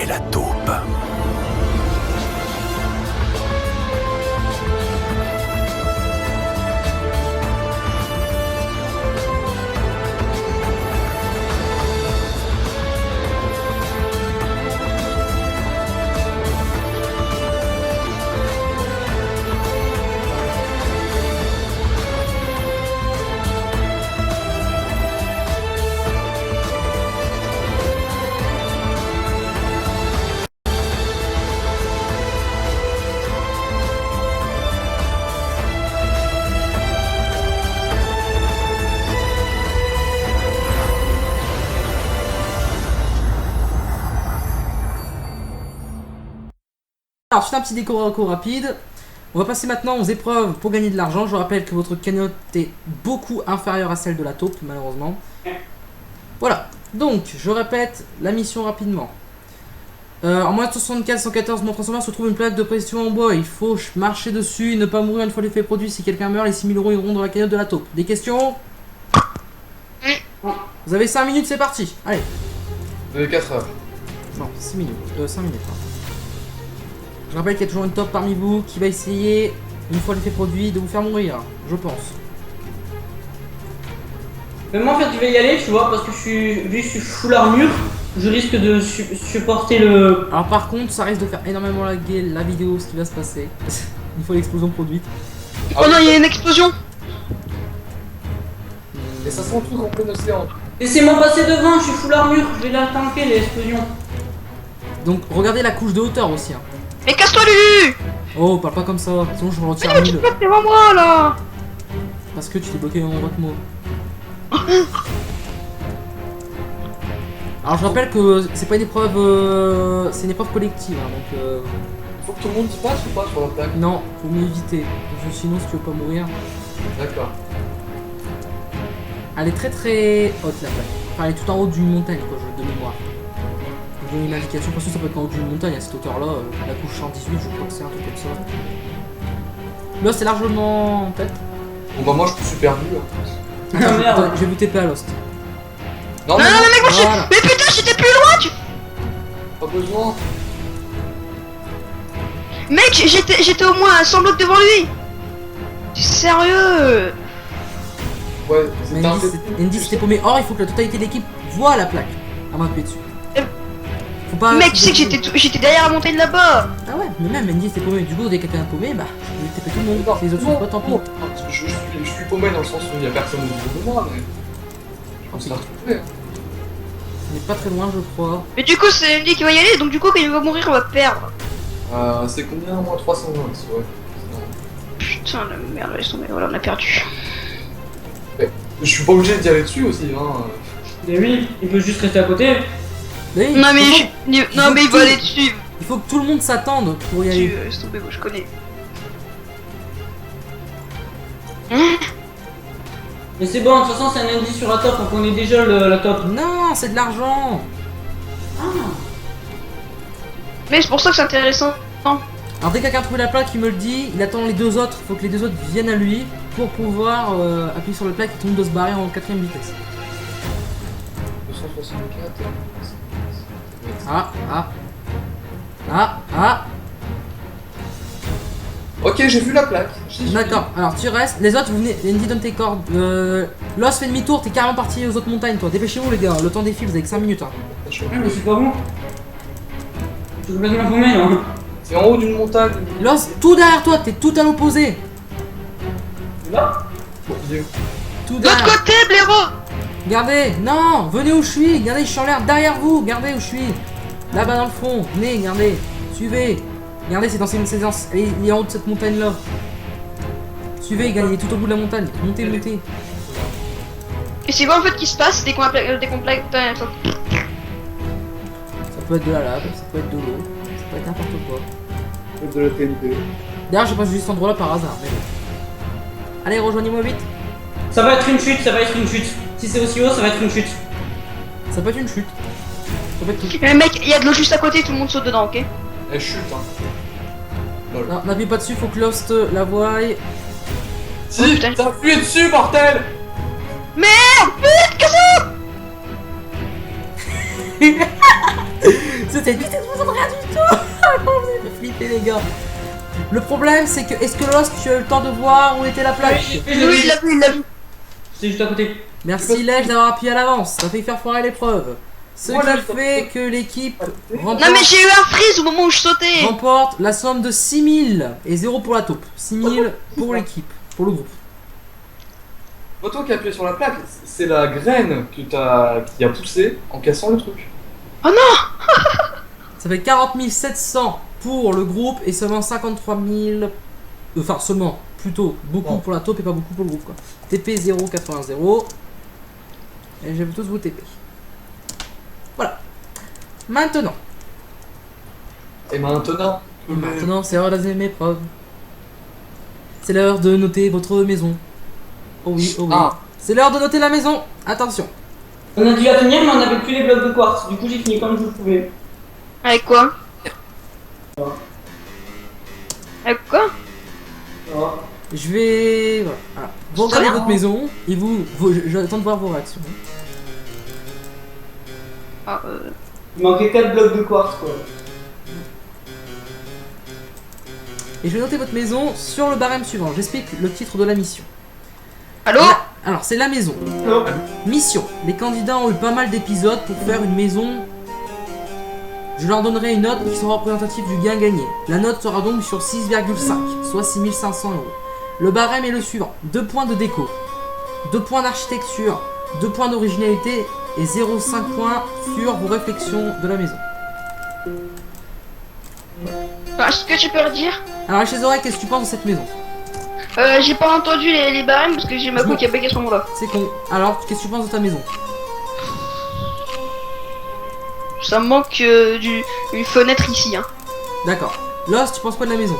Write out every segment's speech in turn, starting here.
et la taupe. Alors, je fais un petit déco rapide. On va passer maintenant aux épreuves pour gagner de l'argent. Je rappelle que votre cagnotte est beaucoup inférieure à celle de la taupe, malheureusement. Voilà. Donc, je répète la mission rapidement. En moins de 64 114 mon transformeur se trouve une plaque de pression en bois. Il faut marcher dessus et ne pas mourir une fois l'effet produit. Si quelqu'un meurt, les 6000 € iront dans la cagnotte de la taupe. Des questions? Vous avez 5 minutes, c'est parti. Allez. Vous avez 4 heures. Non, 6 minutes. 5 minutes. Pardon. Je rappelle qu'il y a toujours une taupe parmi vous qui va essayer, une fois l'effet produit, de vous faire mourir. Je pense. Mais moi en fait je vais y aller, tu vois, parce que vu que je suis full armure, je risque de supporter le... Alors par contre, ça risque de faire énormément laguer la vidéo, ce qui va se passer. Une fois l'explosion produite. Oh non, il y a une explosion. Et ça se retrouve en plein océan. Laissez-moi passer devant, je suis full armure, je vais la tanker l'explosion. Donc regardez la couche de hauteur aussi. Hein. Mais casse-toi, Lulu. Oh, parle pas comme ça, sinon je me retire Mais tu 1000. peux pas devant moi là. Parce que tu t'es bloqué dans votre mot. Alors je rappelle que c'est pas une épreuve, c'est une épreuve collective, hein, donc Il faut que tout le monde y passe ou pas sur la plaque? non, faut mieux éviter. Parce que sinon si tu veux pas mourir, D'accord. elle est très très haute la plaque. Enfin elle est tout en haut d'une montagne quoi, de mémoire. Je vous donne une indication, parce que ça peut être en haut d'une montagne à cette hauteur là, la couche 118 je crois que c'est un truc comme ça. Là c'est largement en tête. Bon bah moi je suis perdu en plus. Ah, merde. Attends, je vais vous TP à Lost. Non Non, non, mais mec, moi Voilà. Mais putain, j'étais plus loin, tu. pas besoin. Mec, j'étais au moins à 100 blocs devant lui. T'es sérieux? Ouais, Mais c'est un Andy s'était paumé. Or il faut que la totalité de l'équipe voit la plaque. À m'appuyer dessus. Faut pas. Mec, tu sais que j'étais derrière la montagne là-bas. Ah ouais, mais même Andy s'était paumé. Du coup, dès que quelqu'un est paumé, bah je vais TP tout le monde. Non, Si les autres sont pas, tant pis. non, parce que je suis paumé dans le sens où il y a personne autour de moi, mais. Je pense la retrouver. On est pas très loin, je crois. Mais du coup, c'est Andy qui va y aller, donc du coup, quand il va mourir, on va perdre. C'est combien moins 320, ouais. Putain, la merde, laisse tomber, voilà, on a perdu. Je suis pas obligé d'y aller dessus aussi, hein. Mais oui, il peut juste rester à côté. Oui, Non, mais faut il que va aller dessus. il faut que tout le monde s'attende pour y aller. Laisse tomber, moi je connais. Mais c'est bon, de toute façon c'est un indice sur la top, on connaît déjà la top. Non, c'est de l'argent. Ah. Mais c'est pour ça que c'est intéressant. Alors dès que quelqu'un trouve la plaque, il me le dit. Il attend les deux autres. Il faut que les deux autres viennent à lui pour pouvoir appuyer sur la plaque et tout le monde doit se barrer en 4ème vitesse. 264. Ah, ah. Ah, ah. Ok, j'ai vu la plaque. J'y suis. D'accord, alors tu restes. Les autres, vous venez. Andy, donne tes cordes. Lost fait demi-tour, t'es carrément parti aux autres montagnes, toi. Dépêchez-vous, les gars. Le temps défile, vous avez que 5 minutes. Hein. Ah, mais c'est pas bon. Je suis complètement paumé là. C'est en haut d'une montagne. Lost, tout derrière toi, t'es tout à l'opposé. Là. Bon, Dieu. Tout De derrière. l'autre côté, blaireau. Regardez, non, venez où je suis. Regardez, je suis en l'air derrière vous. Regardez où je suis. Là-bas dans le fond. Venez, regardez. Suivez. Regardez, c'est dans ces séances. Il est en haut de cette montagne-là. Suivez, gars, il est tout au bout de la montagne. Montez, montez. Et c'est quoi en fait qui se passe dès qu'on a Ça peut être de la lave, ça peut être de l'eau, ça peut être n'importe quoi. De la TNT. D'ailleurs, j'ai pas juste cet endroit-là par hasard. Mais... Allez, rejoignez-moi vite. Ça va être une chute, ça va être une chute. Si c'est aussi haut, ça va être une chute. Ça peut être une chute. Ça peut être tout. Mec, il y a de l'eau juste à côté, tout le monde saute dedans, ok? Elle chute, hein. Lol. Non, n'appuie pas dessus, faut que Lost la voie. Si, Oh, putain. t'as appuyé dessus, bordel! Merde! Vite, casse-toi! C'était une vitesse TP les gars. Le problème c'est que, est-ce que Lost, tu as eu le temps de voir où était la plaque? Oui, il l'a vu, il l'a vu. C'est juste à côté. Merci Lège d'avoir appuyé à l'avance, ça fait faire foirer l'épreuve. Ce Voilà, qui fait que l'équipe Non mais j'ai eu un freeze au moment où je sautais. remporte la somme de 6000 et 0 pour la taupe. 6000 pour l'équipe, pour le groupe. Toi qui as appuyé sur la plaque, c'est la graine qui a poussé en cassant le truc. Ça fait 40 700 pour le groupe et seulement 53 000. Enfin, seulement, plutôt, beaucoup Bon. pour la taupe et pas beaucoup pour le groupe quoi. TP 0,80. Et je vais tous vous TP. Voilà. Maintenant. Et maintenant. Maintenant, c'est l'heure de la deuxième épreuve. C'est l'heure de noter votre maison. Oh oui, oh oui. Ah. C'est l'heure de noter la maison. Attention. On a dû la finir, mais on n'avait plus les blocs de quartz. Du coup, j'ai fini comme je pouvais. Avec quoi? Avec quoi? Voilà. Je vais. Voilà. Alors, vous regardez Très bien. votre maison et j'attends de voir vos réactions. Ah, Il manquait 4 blocs de quartz, quoi. Et je vais noter votre maison sur le barème suivant. J'explique le titre de la mission. Allô? Alors, c'est la maison. Non. Mission. Les candidats ont eu pas mal d'épisodes pour faire une maison. Je leur donnerai une note qui sera représentative du gain gagné. La note sera donc sur 6,5, soit 6500 euros. Le barème est le suivant. 2 points de déco, 2 points d'architecture, 2 points d'originalité et 0,5 points sur vos réflexions de la maison. Est-ce que tu peux redire? Alors, chez Zorek, qu'est-ce que tu penses de cette maison? J'ai pas entendu les barèmes parce que j'ai ma Je couille me- qui a pété à ce moment-là. C'est con. Alors, qu'est-ce que tu penses de ta maison? Ça me manque une fenêtre ici, hein. D'accord. Lost, tu penses quoi de la maison?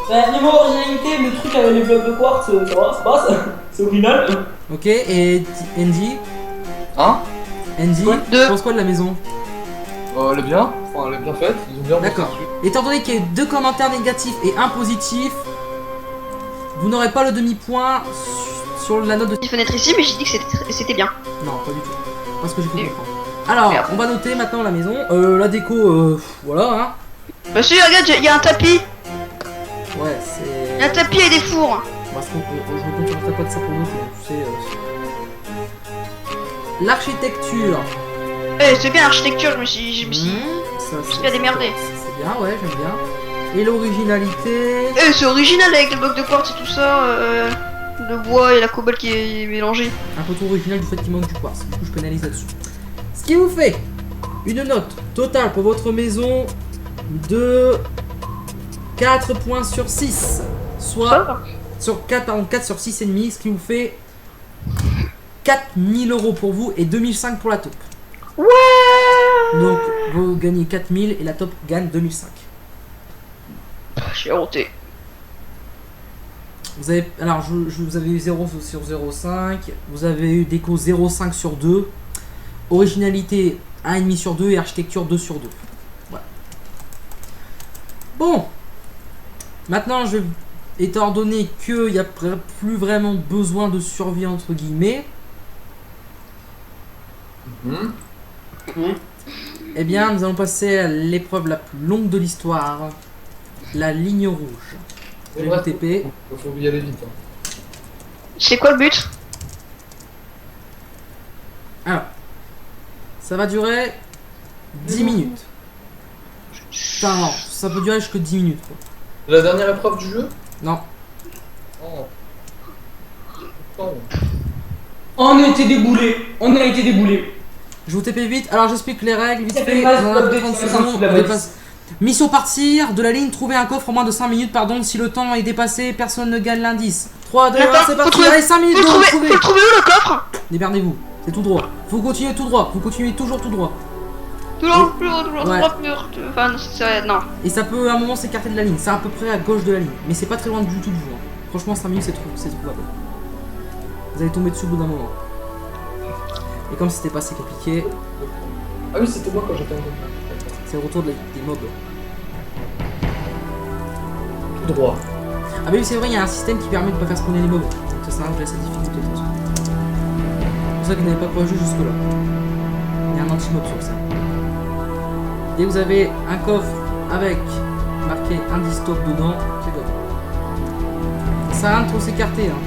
Bah, niveau originalité, le truc avec les blocs de quartz, ça va, ça passe. C'est original. Ok, et Andy? Hein? Andy, Ouais. tu penses quoi de la maison? Elle est bien. Enfin, elle est bien faite. Ils ont bien bossé D'accord. dessus. Étant donné qu'il y a eu 2 commentaires négatifs et 1 positif, vous n'aurez pas le demi-point sur la note de... Une fenêtre ici, mais j'ai dit que c'était bien. Non, pas du tout. Parce que j'ai cru Et- comprendre. Alors, Merde. on va noter maintenant la maison. La déco, voilà, hein. Bah si, regarde, il y a un tapis. Ouais, Il y a un c'est... tapis et des fours. Parce qu'on je me contenterai pas de ça pour noter, tu sais... L'architecture. C'est bien l'architecture, je me suis Ça, suis bien démerdé. C'est bien, ouais, j'aime bien. Et l'originalité... c'est original avec le bloc de quartz et tout ça, le bois et la cobalt qui est mélangée. Un peu trop original du fait qu'il manque du quartz. Du coup, je pénalise là-dessus. Ce qui vous fait une note totale pour votre maison de 4 points sur 6. Soit Ça sur 4, pardon, 4 sur 6 et demi, ce qui vous fait 4000 euros pour vous et 2005 pour la taupe. Ouais. Donc, vous gagnez 4000 et la taupe gagne 2005. J'ai honté. Vous avez, alors, vous avez eu 0 sur 0,5, vous avez eu déco 0,5 sur 2, originalité 1,5 sur 2 et architecture 2 sur 2. Voilà. Bon, maintenant, étant donné qu'il n'y a plus vraiment besoin de survie entre guillemets, Mhm. eh bien, nous allons passer à l'épreuve la plus longue de l'histoire, la ligne rouge. Je vais vous TP. Faut y aller vite. Hein. C'est quoi le but? Alors, ça va durer 10 minutes. Enfin, non, ça peut durer jusque 10 minutes. Quoi. La dernière épreuve du jeu? Non, Oh. Oh. On a été déboulés. On a été déboulés. je vous TP vite. Alors, j'explique les règles vite Ça fait fait. mal, On en a stop, 30 ça, secondes, sous la on base. dépasse. Mission partir de la ligne, trouver un coffre en moins de 5 minutes. Pardon, si le temps est dépassé, personne ne gagne l'indice. 3, 2, 1, Attends, c'est faut parti. trouver- Allez, 5 minutes Faut pour le le trouver, trouver. faut le trouver où le coffre? Démerdez-vous, c'est tout droit. Faut continuer tout droit. Vous continuez toujours tout droit. Toujours, Ouais. Enfin, non. Et ça peut à un moment s'écarter de la ligne. C'est à peu près à gauche de la ligne. Mais c'est pas très loin du tout de vous. Hein. Franchement, 5 minutes, c'est trouvable. Vous allez tomber dessus au bout d'un moment. Et comme c'était pas assez compliqué, Ah oui, c'était moi quand j'étais en groupe. c'est le retour des mobs. Tout droit. Ah bah oui, c'est vrai, il y a un système qui permet de pas faire spawner les mobs. Donc ça sert à rien de laisser la difficulté. de toute façon. C'est pour ça qu'il n'avait pas courageux jusque là. Il y a un anti-mob sur ça. Et vous avez un coffre avec marqué marqué indice taupe dedans, c'est bon. Ça sert à rien de trop s'écarter. Hein.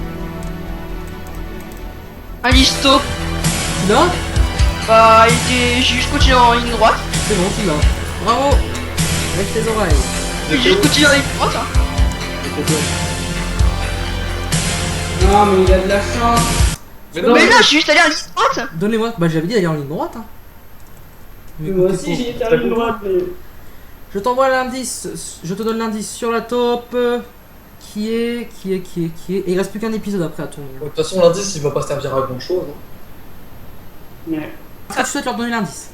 Un listo. Tu l'as? Bah, il était juste continué en ligne droite. C'est bon, tu l'as. Bravo. Lève tes oreilles. Il est juste continué en ligne droite. Hein. Non, mais il a de la chance. Mais non, Mais là, je suis juste allé en ligne droite. Donnez-moi. Bah j'avais dit d'aller en ligne droite. Hein. Mais Moi écoutez, aussi, j'ai été à ligne droite, mais. je t'envoie l'indice, je te donne l'indice sur la taupe. Qui est. Et il reste plus qu'un épisode après à tourner. De toute façon, l'indice il va pas servir à grand chose. Mais. Est-ce que tu souhaites leur donner l'indice?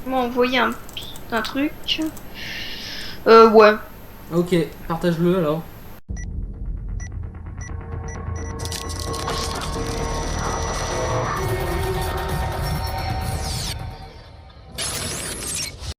Il m'a envoyé un truc. Ouais. Ok, partage-le alors.